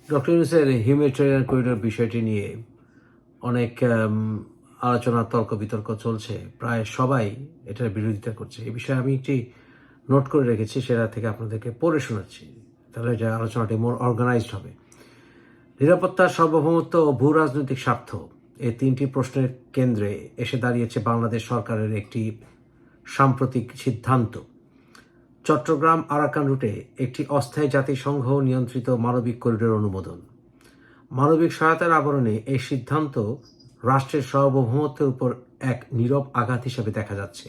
Doctor ইউনূসের humanitarian corridor বিষয়টি নিয়ে অনেক আলোচনা তর্ক বিতর্ক চলছে। প্রায় সবাই এটার বিরোধিতা করছে। এই বিষয়ে আমি একটি নোট করে রেখেছি, সেটা থেকে আপনাদেরকে পড়ে শোনাচ্ছি, তাহলে এটা আলোচনাটি মোর অর্গানাইজড হবে। নিরাপত্তা, সার্বভৌমত্ব ও ভূ রাজনৈতিক স্বার্থ, এই তিনটি প্রশ্নের কেন্দ্রে এসে দাঁড়িয়েছে বাংলাদেশ সরকারের একটি সাম্প্রতিক সিদ্ধান্ত। চট্টগ্রাম আরাকান রুটে একটি অস্থায়ী জাতিসংঘ নিয়ন্ত্রিত মানবিক করিডোর অনুমোদন। মানবিক সহায়তার আবরণে এই সিদ্ধান্ত রাষ্ট্রের সার্বভৌমত্বের উপর এক নীরব আঘাত হিসেবে দেখা যাচ্ছে,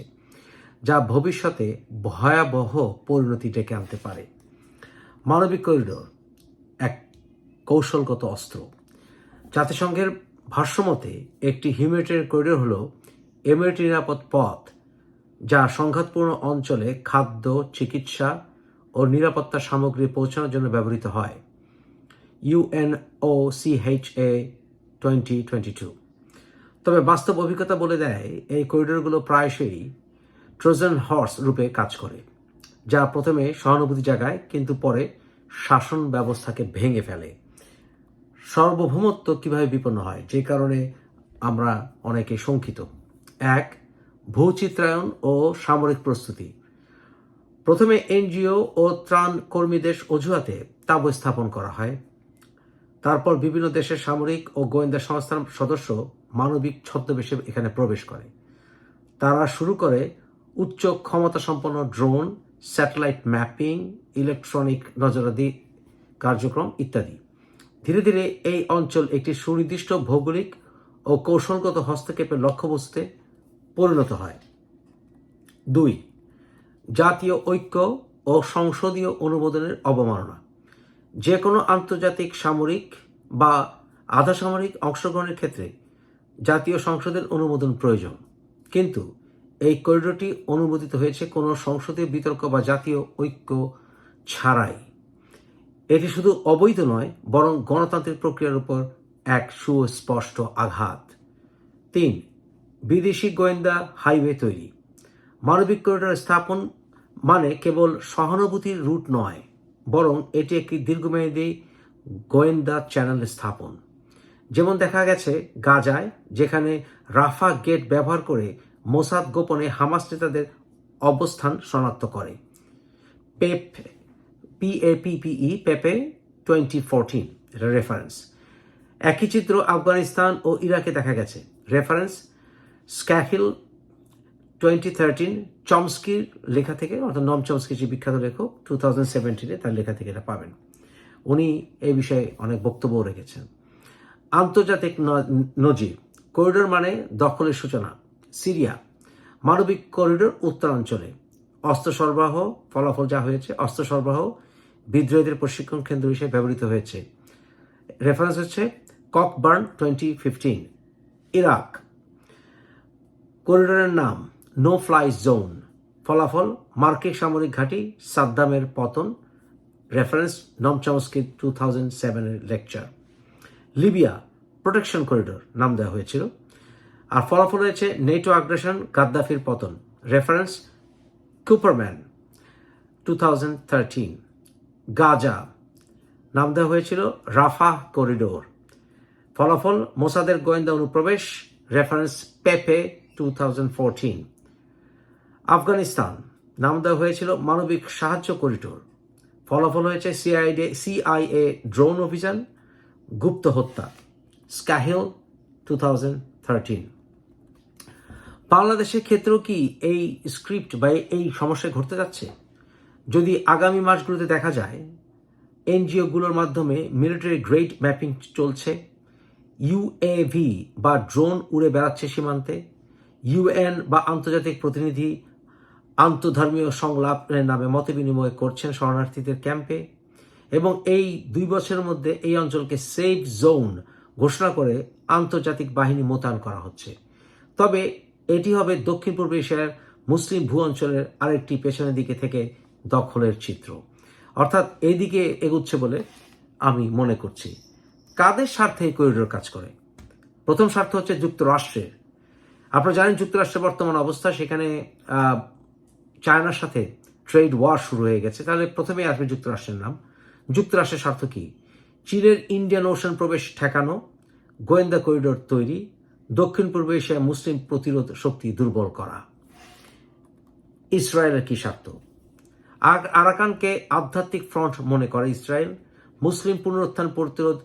যা ভবিষ্যতে ভয়াবহ পরিণতি ডেকে আনতে পারে। মানবিক করিডোর এক কৌশলগত অস্ত্র। জাতিসংঘের ভাষ্যমতে একটি হিউম্যানিটেরিয়ান করিডোর হল এমন একটি নিরাপদ পথ যা সংঘাতপূর্ণ অঞ্চলে খাদ্য, চিকিৎসা ও নিরাপত্তা সামগ্রী পৌঁছানোর জন্য ব্যবহৃত হয়। UNOCHA 2022। তবে বাস্তব অভিজ্ঞতা বলে দেয় এই করিডোরগুলো প্রায়শই ট্রোজান হর্স রূপে কাজ করে, যা প্রথমে সহানুভূতি জাগায় কিন্তু পরে শাসন ব্যবস্থাকে ভেঙে ফেলে। সার্বভৌমত্ব কিভাবে বিপন্ন হয়, যে কারণে আমরা অনেকে শঙ্কিত। 1. ভূচিত্রায়ন ও সামরিক প্রস্তুতি। প্রথমে এনজিও ও ত্রাণ কর্মীদের অজুহাতে তাঁবু স্থাপন করা হয়। তারপর বিভিন্ন দেশের সামরিক ও গোয়েন্দা সংস্থার সদস্য মানবিক ছদ্মবেশে এখানে প্রবেশ করে। তারা শুরু করে উচ্চ ক্ষমতা সম্পন্ন ড্রোন, স্যাটেলাইট ম্যাপিং, ইলেকট্রনিক নজরদারি কার্যক্রম ইত্যাদি। ধীরে ধীরে এই অঞ্চল একটি সুনির্দিষ্ট ভৌগোলিক ও কৌশলগত হস্তক্ষেপের লক্ষ্যবস্তুতে পরিণত হয়। 2. জাতীয় ঐক্য ও সংসদীয় অনুমোদনের অবমাননা। যে কোনো আন্তর্জাতিক সামরিক বা আধা সামরিক অংশগ্রহণের ক্ষেত্রে জাতীয় সংসদের অনুমোদন প্রয়োজন, কিন্তু এই করিডোরটি অনুমোদিত হয়েছে কোনো সংসদীয় বিতর্ক বা জাতীয় ঐক্য ছাড়াই। এটি শুধু অবৈধ নয়, বরং গণতান্ত্রিক প্রক্রিয়ার উপর এক সুস্পষ্ট আঘাত। 3. বিদেশি গোয়েন্দা হাইওয়ে তৈরি। মানবিক করিডোর স্থাপন মানে কেবল সহানুভূতির রুট নয়, বরং এটি একটি দীর্ঘমেয়াদী গোয়েন্দা চ্যানেল স্থাপন। যেমন দেখা গেছে গাজায়, যেখানে রাফা গেট ব্যবহার করে মোসাদ গোপনে হামাস নেতাদের অবস্থান শনাক্ত করে। পেপে 2014 এটা রেফারেন্স। একই চিত্র আফগানিস্তান ও ইরাকে দেখা গেছে। রেফারেন্স স্ক্যাহিল 2013, চমস্কির লেখা থেকে, অর্থাৎ নম চমস্কি যে বিখ্যাত লেখক, 2017 তার লেখা থেকে এটা পাবেন। উনি এই বিষয়ে অনেক বক্তব্য রেখেছেন। আন্তর্জাতিক নজির। করিডোর মানে দখলের সূচনা। সিরিয়া মানবিক করিডোর উত্তরাঞ্চলে অস্ত্র সরবরাহ, ফলাফল যা হয়েছে, অস্ত্র সরবরাহ বিদ্রোহীদের প্রশিক্ষণ কেন্দ্র হিসেবে ব্যবহৃত হয়েছে। রেফারেন্স হচ্ছে ককবার্ন 2015। ইরাক করিডোরের নাম নো ফ্লাই জোন, ফলাফল মার্কিন সামরিক ঘাঁটি, সাদ্দামের পতন। রেফারেন্স নম Chomsky 2007 lecture. Libya protection corridor নাম দেওয়া হয়েছিল, আর ফলাফল হয়েছে নেটো আগ্রাসন, গাদ্দাফির পতন। রেফারেন্স কুপারম্যান 2013। গাজা নাম দেওয়া হয়েছিল রাফা করিডোর, ফলাফল মোসাদের গোয়েন্দা অনুপ্রবেশ। রেফারেন্স পেপে 2014। আফগানিস্তান নাম দেওয়া হয়েছিল মানবিক সাহায্য করিডোর, ফলাফল হয়েছে সিআইএ ড্রোন অভিযান, গুপ্ত হত্যা। স্ক্যাহিল 2013। বাংলাদেশের ক্ষেত্রেও কি এই স্ক্রিপ্ট বা এই সমস্যা ঘটতে যাচ্ছে? যদি আগামী মাসগুলোতে দেখা যায় এনজিওগুলোর মাধ্যমে মিলিটারি গ্রেড ম্যাপিং চলছে, ইউএভি বা ড্রোন উড়ে বেড়াচ্ছে সীমান্তে, ইউএন বা আন্তর্জাতিক প্রতিনিধি আন্তধর্মীয় সংলাপের নামে মত বিনিময় করছেন শরণার্থীদের ক্যাম্পে, এবং এই 2 বছরের মধ্যে এই অঞ্চলকে সেফ জোন ঘোষণা করে আন্তর্জাতিক বাহিনী মোতায়েন করা হচ্ছে, তবে এটি হবে দক্ষিণ পূর্ব এশিয়ার মুসলিম ভূ অঞ্চলের আরেকটি পেছনের দিকে থেকে দখলের চিত্র। অর্থাৎ এই দিকে এগুচ্ছে বলে আমি মনে করছি। কাদের স্বার্থে এই করিডোর কাজ করে? প্রথম স্বার্থ হচ্ছে যুক্তরাষ্ট্রের। আপনারা জানেন যুক্তরাষ্ট্রের বর্তমান অবস্থা, সেখানে চায়নার সাথে ট্রেড ওয়ার শুরু হয়ে গেছে। তাহলে প্রথমেই আসবে যুক্তরাষ্ট্রের নাম। যুক্তরাষ্ট্রের স্বার্থ কি? চীনের ইন্ডিয়ান ওশান প্রবেশ ঠেকানো, গোয়েন্দা করিডোর তৈরি, দক্ষিণ পূর্ব এশিয়ায় মুসলিম প্রতিরোধ শক্তি দুর্বল করা। ইসরায়েলের কি স্বার্থ? আরাকানকে আধ্যাত্মিক ফ্রন্ট মনে করে ইসরায়েল। মুসলিম পুনরুত্থান প্রতিরোধ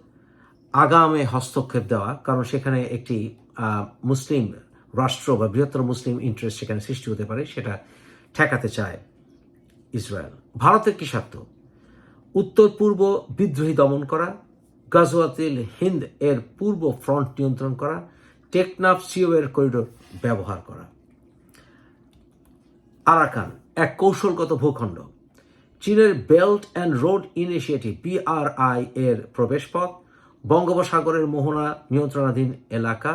আগামে হস্তক্ষেপ দেওয়া, কারণ সেখানে একটি মুসলিম রাষ্ট্র বা বৃহত্তর মুসলিম ইন্টারেস্ট সেখানে সৃষ্টি হতে পারে, সেটা ঠেকাতে চায় ইসরায়েল। ভারতের কি স্বার্থ? উত্তর পূর্ব বিদ্রোহী দমন করা, গাজওয়াতিল হিন্দ এর পূর্ব ফ্রন্ট নিয়ন্ত্রণ করা, টেকনাফ সিওয়ের করিডোর ব্যবহার করা। আরাকান এক কৌশলগত ভূখণ্ড, চীনের belt and road initiative BRI এর প্রবেশপথ, বঙ্গোপসাগরের মোহনা নিয়ন্ত্রণাধীন এলাকা,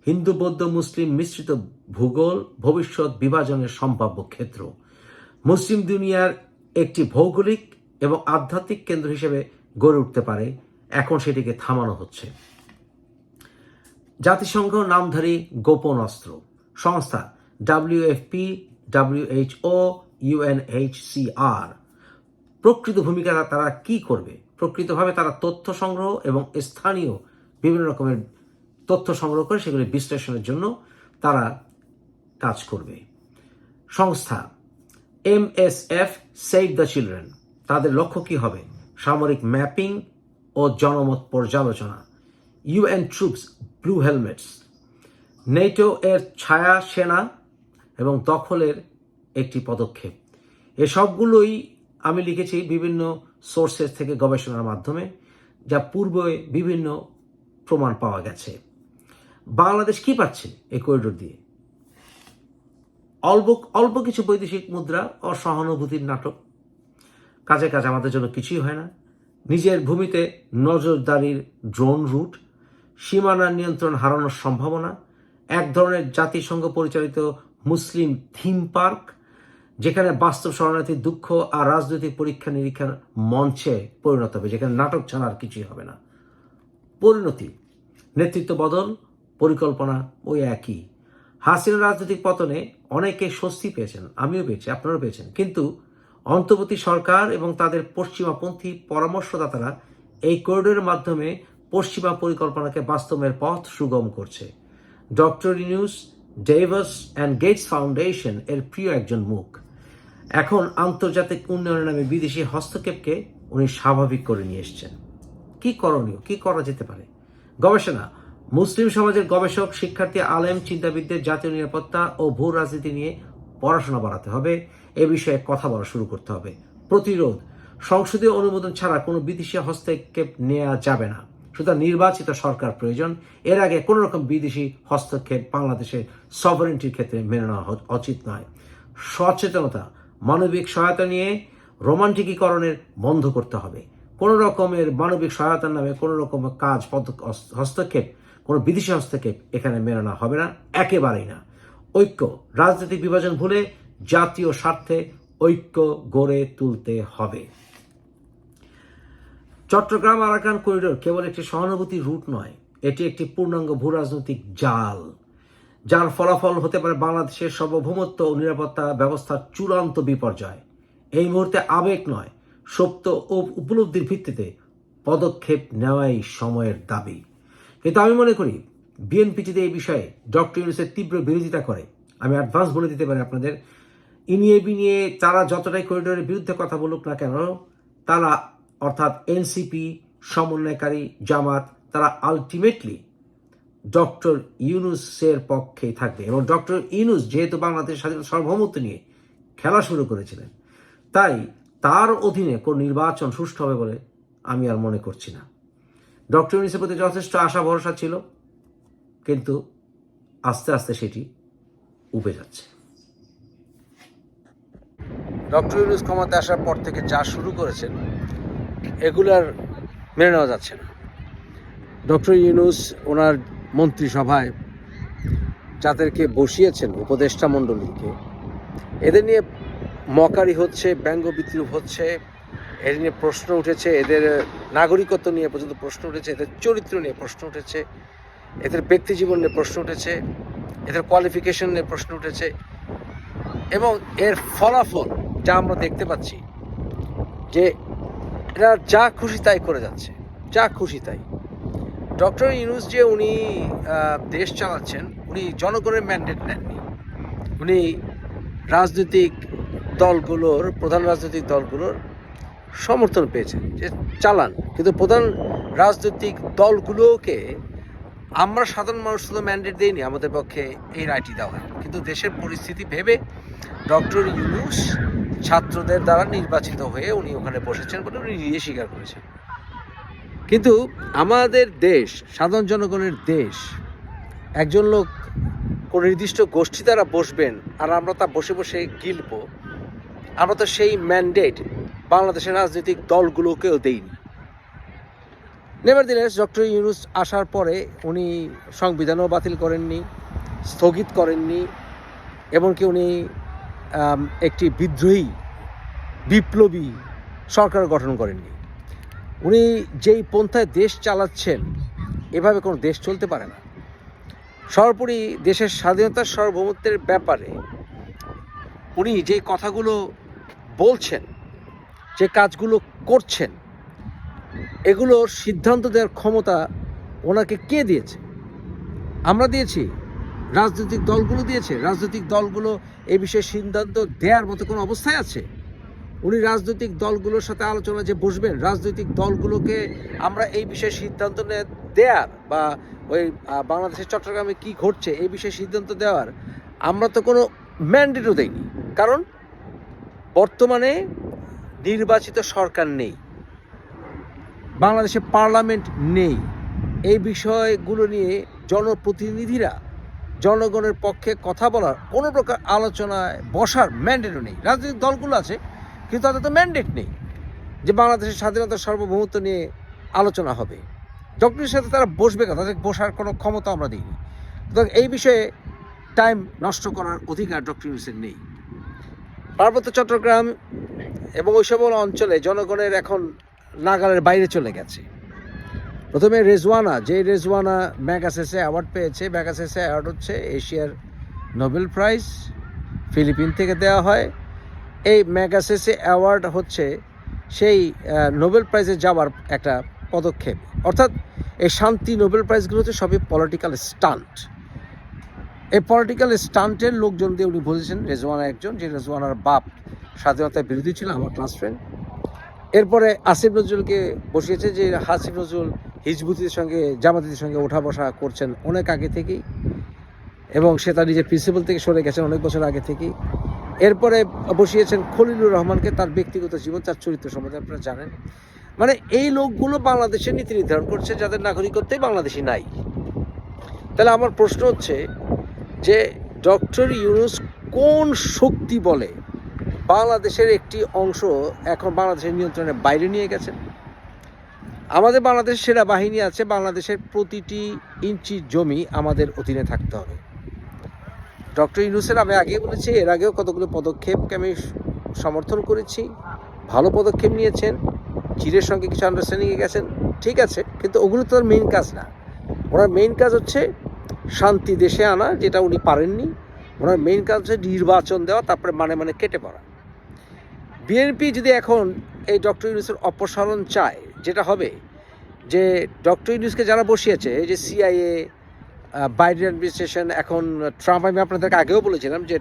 হিন্দু বৌদ্ধ মুসলিম মিশ্রিত ভূগোল, ভবিষ্যৎ বিভাজনের সম্ভাব্য ক্ষেত্র, মুসলিম দুনিয়ার একটি ভৌগোলিক এবং আধ্যাত্মিক কেন্দ্র হিসেবে গড়ে উঠতে পারে। এখন সেটিকে থামানো হচ্ছে। জাতিসংঘ নামধারী গোপন অস্ত্র সংস্থা WFP, WHO, UNHCR প্রকৃত ভূমিকা তারা কি করবে? প্রকৃতভাবে তারা তথ্য সংগ্রহ এবং স্থানীয় বিভিন্ন রকমের তথ্য সংগ্রহ করে সেগুলি বিশ্লেষণের জন্য তারা কাজ করবে। সংস্থা MSF, সেভ দ্য চিলড্রেন, তাদের লক্ষ্য কি হবে? সামরিক ম্যাপিং ও জনমত পর্যালোচনা। UN troops, blue helmets, NATO এর ছায়া সেনা এবং দখলের একটি পদক্ষেপ। এসবগুলোই আমি লিখেছি বিভিন্ন সোর্সেস থেকে গবেষণার মাধ্যমে, যা পূর্বে বিভিন্ন প্রমাণ পাওয়া গেছে। বাংলাদেশ কি পাচ্ছে এই করিডোর দিয়ে? অল্প কিছু বৈদেশিক মুদ্রা ও সহানুভূতির নাটক। কাজে আমাদের জন্য কিছুই হয় না। নিজের ভূমিতে নজরদারির ড্রোন রুট, সীমানা নিয়ন্ত্রণ হারানোর সম্ভাবনা, এক ধরনের জাতিসংঘ পরিচালিত মুসলিম থিম পার্ক, যেখানে বাস্তব শরণার্থীর দুঃখ আর রাজনৈতিক পরীক্ষা নিরীক্ষার মঞ্চে পরিণত হবে, যেখানে নাটক ছাড়া আর কিছুই হবে না। পরিণতি, নেতৃত্ব বদল, পরিকল্পনা ওই একই। হাসিনা রাজনৈতিক পতনে অনেকে স্বস্তি পেয়েছেন, আমিও পেয়েছি, আপনারাও পেয়েছেন, কিন্তু অন্তর্বর্তী সরকার এবং তাদের পশ্চিমাপন্থী পরামর্শদাতারা এই করিডোরের মাধ্যমে পশ্চিমা পরিকল্পনাকে বাস্তবের পথ সুগম করছে। Doctor Yunus, Davos and Gates Foundation এর প্রিয় একজন মুখ। এখন আন্তর্জাতিক উন্নয়নের নামে বিদেশি হস্তক্ষেপকে উনি স্বাভাবিক করে নিয়ে এসছেন। কি করণীয়, কি করা যেতে পারে? গবেষণা, মুসলিম সমাজের গবেষক, শিক্ষার্থী, আলেম, চিন্তাবিদদের জাতীয় নিরাপত্তা ও ভূ রাজনীতি নিয়ে পড়াশোনা বাড়াতে হবে, এ বিষয়ে কথা বলা শুরু করতে হবে। প্রতিরোধ, সংসদীয় অনুমোদন ছাড়া কোনো বিদেশি হস্তক্ষেপ নেওয়া যাবে না। সুতরাং নির্বাচিত সরকার প্রয়োজন। এর আগে কোনো রকম বিদেশি হস্তক্ষেপ বাংলাদেশের সভারেন্টির ক্ষেত্রে মেনে নেওয়া উচিত নয়। সচেতনতা, মানবিক সহায়তা নিয়ে রোমান্টিকীকরণের বন্ধ করতে হবে। কোনো রকমের মানবিক সহায়তার নামে কোনো রকম কাজ হস্তক্ষেপ, কোনো বিদেশি হস্তক্ষেপ এখানে মেনে নেওয়া হবে না, একেবারেই না। ঐক্য, রাজনৈতিক বিভাজন ভুলে জাতীয় স্বার্থে ঐক্য গড়ে তুলতে হবে। চট্টগ্রাম আরাকান করিডোর কেবল একটি সহানুভূতির রুট নয়, এটি একটি পূর্ণাঙ্গ ভূ রাজনৈতিক জাল, যার ফলাফল হতে পারে বাংলাদেশের সার্বভৌমত্ব ও নিরাপত্তা ব্যবস্থার চূড়ান্ত বিপর্যয়। এই মুহূর্তে আবেগ নয়, সত্য ও উপলব্ধির ভিত্তিতে পদক্ষেপ নেওয়াই সময়ের দাবি। কিন্তু আমি মনে করি বিএনপি যদি এই বিষয়ে ডক্টর ইউনূসের তীব্র বিরোধিতা করে, আমি অ্যাডভান্স বলে দিতে পারি আপনাদের, নিয়ে তারা যতটাই করিডোরের বিরুদ্ধে কথা বলুক না কেন, তারা অর্থাৎ এনসিপি, সমন্বয়কারী, জামাত, তারা আলটিমেটলি ডক্টর ইউনূসের পক্ষেই থাকবে। এবং ডক্টর ইউনূস যেহেতু বাংলাদেশের স্বাধীনতা সার্বভৌমত্ব নিয়ে খেলা শুরু করেছিলেন, তাই তার অধীনে কোন নির্বাচন সুষ্ঠু হবে বলে আমি আর মনে করছি না। ডক্টর ইউনূসের প্রতি যথেষ্ট আশা ভরসা ছিল, কিন্তু আস্তে আস্তে সেটি উবে যাচ্ছে। ডক্টর ইউনূস ক্ষমতায় আসার পর থেকে যা শুরু করেছেন এগুলার মেনে নেওয়া যাচ্ছে না। ডক্টর ইউনূস ওনার মন্ত্রিসভায় যাদেরকে বসিয়েছেন, উপদেষ্টা মণ্ডলীকে, এদের নিয়ে মকারি হচ্ছে, ব্যঙ্গ বিদ্রুপ হচ্ছে, এদের নিয়ে প্রশ্ন উঠেছে, এদের নাগরিকত্ব নিয়ে পর্যন্ত প্রশ্ন উঠেছে, এদের চরিত্র নিয়ে প্রশ্ন উঠেছে, এদের ব্যক্তি জীবন নিয়ে প্রশ্ন উঠেছে, এদের কোয়ালিফিকেশন নিয়ে প্রশ্ন উঠেছে। এবং এর ফলাফল যা আমরা দেখতে পাচ্ছি যে এরা যা খুশি তাই করে যাচ্ছে। যা খুশি তাই। ডক্টর ইউনূস যে উনি দেশ চালাচ্ছেন, উনি জনগণের ম্যান্ডেট নেননি। উনি রাজনৈতিক দলগুলোর, প্রধান রাজনৈতিক দলগুলোর সমর্থন পেয়েছেন যে চালান, কিন্তু প্রধান রাজনৈতিক দলগুলোকে আমরা সাধারণ মানুষ শুধু ম্যান্ডেট দিইনি, আমাদের পক্ষে এই রায়টি দেওয়া হয়। কিন্তু দেশের পরিস্থিতি ভেবে ডক্টর ইউনূস ছাত্রদের দ্বারা নির্বাচিত হয়ে উনি ওখানে বসেছেন বলে উনি নিজে স্বীকার করেছেন। কিন্তু আমাদের দেশ, সাধারণ জনগণের দেশ, একজন লোক কোনো নির্দিষ্ট গোষ্ঠী দ্বারা বসবেন আর আমরা তা বসে বসে গিলব, আমরা তো সেই ম্যান্ডেট বাংলাদেশের রাজনৈতিক দলগুলোকেও দেইনি। নেভারদিলেস ডক্টর ইউনূস আসার পরে উনি সংবিধানও বাতিল করেননি, স্থগিত করেননি, এমনকি উনি একটি বিদ্রোহী বিপ্লবী সরকার গঠন করেননি। উনি যেই পন্থায় দেশ চালাচ্ছেন, এভাবে কোনো দেশ চলতে পারে না। সর্বোপরি দেশের স্বাধীনতার সার্বভৌমত্বের ব্যাপারে উনি যে কথাগুলো বলছেন, যে কাজগুলো করছেন, এগুলোর সিদ্ধান্ত দেওয়ার ক্ষমতা ওনাকে কে দিয়েছে? আমরা দিয়েছি? রাজনৈতিক দলগুলো দিয়েছে? রাজনৈতিক দলগুলো এই বিষয়ে সিদ্ধান্ত দেওয়ার মতো কোনো অবস্থায় আছে? উনি রাজনৈতিক দলগুলোর সাথে আলোচনা যে বসবেন, রাজনৈতিক দলগুলোকে আমরা এই বিষয়ে সিদ্ধান্ত দেওয়ার বা ওই বাংলাদেশের চট্টগ্রামে কি ঘটছে এই বিষয়ে সিদ্ধান্ত দেওয়ার আমরা তো কোনো ম্যান্ডেটও দেইনি। কারণ বর্তমানে নির্বাচিত সরকার নেই, বাংলাদেশে পার্লামেন্ট নেই। এই বিষয়গুলো নিয়ে জনপ্রতিনিধিরা জনগণের পক্ষে কথা বলার কোনো প্রকার আলোচনায় বসার ম্যান্ডেটও নেই। রাজনৈতিক দলগুলো আছে, কিন্তু তাদের তো ম্যান্ডেট নেই যে বাংলাদেশের স্বাধীনতার সার্বভৌমত্ব নিয়ে আলোচনা হবে। ডক্টরের সাথে তারা বসবে না, তাদের বসার কোনো ক্ষমতা আমরা দিইনি। সুতরাং এই বিষয়ে টাইম নষ্ট করার অধিকার ডক্টর ইউনূসের নেই। পার্বত্য চট্টগ্রাম এবং ওই সকল অঞ্চলে জনগণের এখন নাগালের বাইরে চলে গেছে। প্রথমে রেজওয়ানা, যে রেজওয়ানা ম্যাগাসেসে অ্যাওয়ার্ড পেয়েছে, ম্যাগাসেসে অ্যাওয়ার্ড হচ্ছে এশিয়ার নোবেল প্রাইজ, ফিলিপিন থেকে দেওয়া হয়। এই ম্যাগাসেসে অ্যাওয়ার্ড হচ্ছে সেই নোবেল প্রাইজে যাওয়ার একটা পদক্ষেপ। অর্থাৎ এই শান্তি নোবেল প্রাইজগুলো হচ্ছে সবই পলিটিক্যাল স্টান্ট। এই পলিটিক্যাল স্টান্টের লোকজন দিয়ে উনি বলেছেন রেজওয়ানা একজন, যে রেজওয়ানার বাপ স্বাধীনতার বিরোধী ছিল, আমার ক্লাস ফ্রেন্ড। এরপরে আসিফ নজরুলকে বসিয়েছে, যে আসিফ নজরুল হিজবুতিদের সঙ্গে, জামাতিদের সঙ্গে ওঠা বসা করছেন অনেক আগে থেকেই, এবং সে তার নিজের প্রিন্সিপাল থেকে সরে গেছেন অনেক বছর আগে থেকেই। এরপরে বসিয়েছেন খলিলুর রহমানকে, তার ব্যক্তিগত জীবন, তার চরিত্র সম্বন্ধে আপনারা জানেন। মানে এই লোকগুলো বাংলাদেশের নীতি নির্ধারণ করছে, যাদের নাগরিকত্বই বাংলাদেশি নাই। তাহলে আমার প্রশ্ন হচ্ছে যে ডক্টর ইউনূস কোন শক্তি বলে বাংলাদেশের একটি অংশ এখন বাংলাদেশের নিয়ন্ত্রণের বাইরে নিয়ে গেছেন? আমাদের বাংলাদেশ সেনাবাহিনী আছে, বাংলাদেশের প্রতিটি ইঞ্চি জমি আমাদের অধীনে থাকতে হবে। ডক্টর ইউনূসের আমি আগেই বলেছি, এর আগেও কতগুলো পদক্ষেপকে আমি সমর্থন করেছি, ভালো পদক্ষেপ নিয়েছেন, চীনের সঙ্গে কিছু আন্ডারস্ট্যান্ডিংয়ে গেছেন, ঠিক আছে, কিন্তু ওগুলো তো আর মেইন কাজ না। ওনার মেইন কাজ হচ্ছে শান্তি দেশে আনা, যেটা উনি পারেননি। ওনার মেইন কাজ হচ্ছে নির্বাচন দেওয়া, তারপরে মানে কেটে পড়া। বিএনপি যদি এখন এই ডক্টর ইউনূসের অপসারণ চায়, যেটা হবে যে ডক্টর ইউনূসকে যারা বসিয়েছে, এই যে সিআইএ, বাইডেন অ্যাডমিনিস্ট্রেশন, এখন ট্রাম্প, আমি আপনাদেরকে আগেও বলেছিলাম যে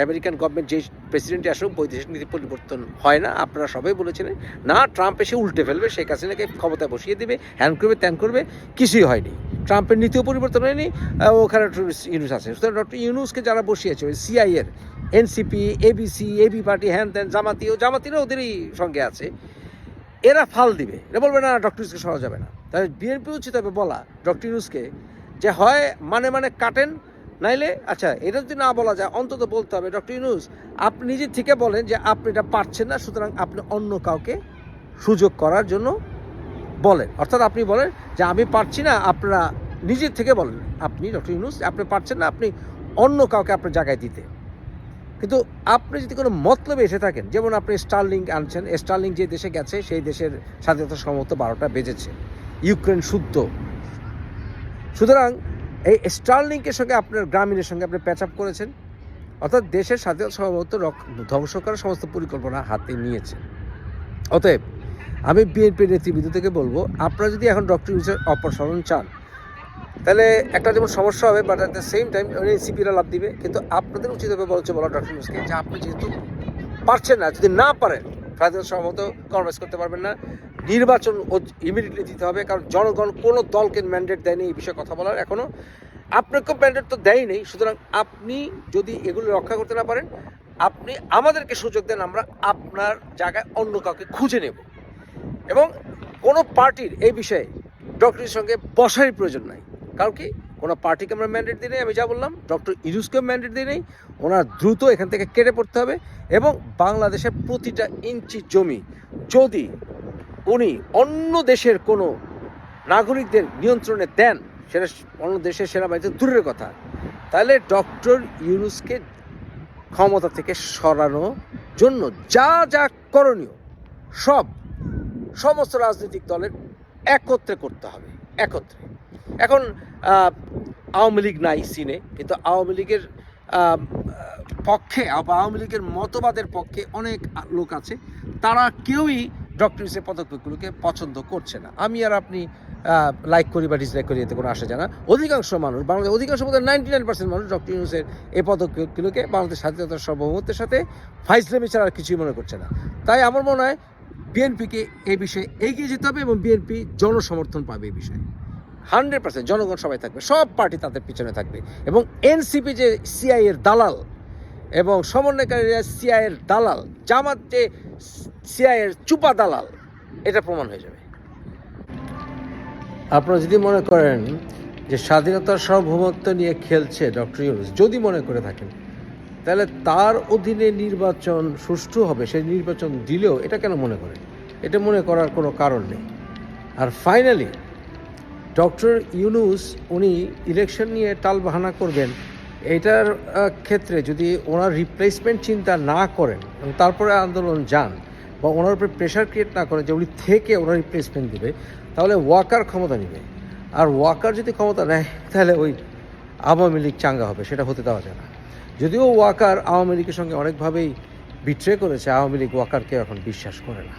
আমেরিকান গভর্নমেন্ট যে প্রেসিডেন্টে আসুক বৈদেশিক নীতি পরিবর্তন হয় না। আপনারা সবাই বলেছিলেন না, ট্রাম্প এসে উল্টে ফেলবে, শেখ হাসিনাকে ক্ষমতায় বসিয়ে দেবে, হ্যান করবে, ত্যান করবে। কিছুই হয়নি, ট্রাম্পের নীতিও পরিবর্তন হয়নি, ওখানে ইউনূস আছে। সুতরাং ডক্টর ইউনূসকে যারা বসিয়েছে, ওই সিআইএর, এনসিপি, এবিসি, এবি পার্টি, হ্যান ত্যান, জামাতিরা ওদেরই সঙ্গে আছে, এরা ফাল দিবে, এরা বলবে না ডক্টর ইউনূসকে সরা যাবে না। তাহলে বিএনপি উচিত হবে বলা ডক্টর ইউনূসকে যে হয় মানে কাটেন, নাইলে আচ্ছা, এটা যদি না বলা যায় অন্তত বলতে হবে ডক্টর ইউনূস আপনি নিজে থেকে বলেন যে আপনি এটা পারছেন না, সুতরাং আপনি অন্য কাউকে সুযোগ করার জন্য বলেন। অর্থাৎ আপনি বলেন যে আমি পারছি না, আপনারা নিজের থেকে বলেন, আপনি ডক্টর ইউনূস আপনি পারছেন না, আপনি অন্য কাউকে আপনার জায়গায় দিতে। কিন্তু আপনি যদি কোনো মতলবে এসে থাকেন, যেমন আপনি স্টার্লিং আনছেন, স্টার্লিং যে দেশে গেছে সেই দেশের স্বাধীনতা সম্ভবত 12টা বেজেছে, ইউক্রেন শুদ্ধ। সুতরাং এই স্টার্লিংকের সঙ্গে আপনার গ্রামীণের সঙ্গে আপনি প্যাচ আপ করেছেন, অর্থাৎ দেশের স্বাধীনতা সার্বভৌমত্ব ধ্বংস করার সমস্ত পরিকল্পনা হাতে নিয়েছে। অতএব আমি বিএনপি নেতৃবৃন্দ থেকে বলবো, আপনারা যদি এখন ডক্টর ইউনূসের অপসারণ চান, তাহলে একটা যেমন সমস্যা হবে, but at the same time এনসিপিরা লাভ দিবে। কিন্তু আপনাদের উচিত হবে বলা ডক্টর ইউনূসকে যে আপনি যেহেতু পারছেন না, যদি না পারেন স্বাধীনতা সম্মত কনভার্স করতে পারবেন না, নির্বাচন ইমিডিয়েটলি দিতে হবে। কারণ জনগণ কোনো দলকে ম্যান্ডেট দেয়নি এই বিষয়ে কথা বলার, এখনও আপনাকে ম্যান্ডেট তো দেয়নি। সুতরাং আপনি যদি এগুলো রক্ষা করতে না পারেন, আপনি আমাদেরকে সুযোগ দেন, আমরা আপনার জায়গায় অন্য কাউকে খুঁজে নেব। এবং কোনো পার্টির এই বিষয়ে ডক্টরের সঙ্গে বসারই প্রয়োজন নাই। কারণ কি, কোনো পার্টিকে আমরা ম্যান্ডেট দিই নেই, আমি যা বললাম, ডক্টর ইউনূসকেও ম্যান্ডেট দিই নেই। ওনার দ্রুত এখান থেকে কেটে পড়তে হবে। এবং বাংলাদেশের প্রতিটা ইঞ্চি জমি যদি উনি অন্য দেশের কোনো নাগরিকদের নিয়ন্ত্রণে দেন, সেটা অন্য দেশের সেনাবাহিনীতে দূরের কথা, তাহলে ডক্টর ইউনূসকে ক্ষমতা থেকে সরানোর জন্য যা যা করণীয় সমস্ত রাজনৈতিক দলের একত্রে করতে হবে, একত্রে। এখন আওয়ামী লীগ নাই সিনে, কিন্তু আওয়ামী লীগের পক্ষে, আওয়ামী লীগের মতবাদের পক্ষে অনেক লোক আছে, তারা কেউই ডক্টর ইউনূসের পদক্ষেপগুলোকে পছন্দ করছে না। আমি আর আপনি লাইক করি বা ডিসলাইক করি, এতে কোনো আসে যায় না। অধিকাংশ মানুষ, বাংলাদেশের অধিকাংশ মধ্যে 99% মানুষ ডক্টর ইউনূসের এই পদক্ষেপগুলোকে বাংলাদেশ স্বাধীনতার সার্বভৌমত্বের সাথে ফাইজলামি ছাড়া আর কিছুই মনে করছে না। তাই আমার মনে হয় বিএনপিকে এই বিষয়ে এগিয়ে যেতে হবে, এবং বিএনপি জনসমর্থন পাবে এই বিষয়ে 100%। জনগণ সবাই থাকবে, সব পার্টি তাদের পিছনে থাকবে। এবং এনসিপি যে সিআইএর দালাল এবং সমন্বয়কারীরা সিআইএর দালাল, জামাত যে সিআইএর চুপা দালাল, এটা প্রমাণ হয়ে যাবে। আপনারা যদি মনে করেন যে স্বাধীনতার সার্বভৌমত্ব নিয়ে খেলছে ডক্টর ইউনূস, যদি মনে করে থাকেন, তাহলে তার অধীনে নির্বাচন সুষ্ঠু হবে, সেই নির্বাচন দিলেও এটা কেন মনে করেন? এটা মনে করার কোনো কারণ নেই। আর ফাইনালি ডক্টর ইউনূস উনি ইলেকশন নিয়ে টালবাহানা করবেন, এটার ক্ষেত্রে যদি ওনার রিপ্লেসমেন্ট চিন্তা না করেন এবং তারপরে আন্দোলন যান, বা ওনার উপরে প্রেশার ক্রিয়েট না করেন যে উনি থেকে ওনার রিপ্লেসমেন্ট দেবে, তাহলে ওয়াকার ক্ষমতা নেবে। আর ওয়াকার যদি ক্ষমতা নেয়, তাহলে ওই আওয়ামী লীগ চাঙ্গা হবে, সেটা হতে দেওয়া যায় না। যদিও ওয়াকার আওয়ামী লীগের সঙ্গে অনেকভাবেই বিট্রে করেছে, আওয়ামী লীগ ওয়াকারকে এখন বিশ্বাস করে না।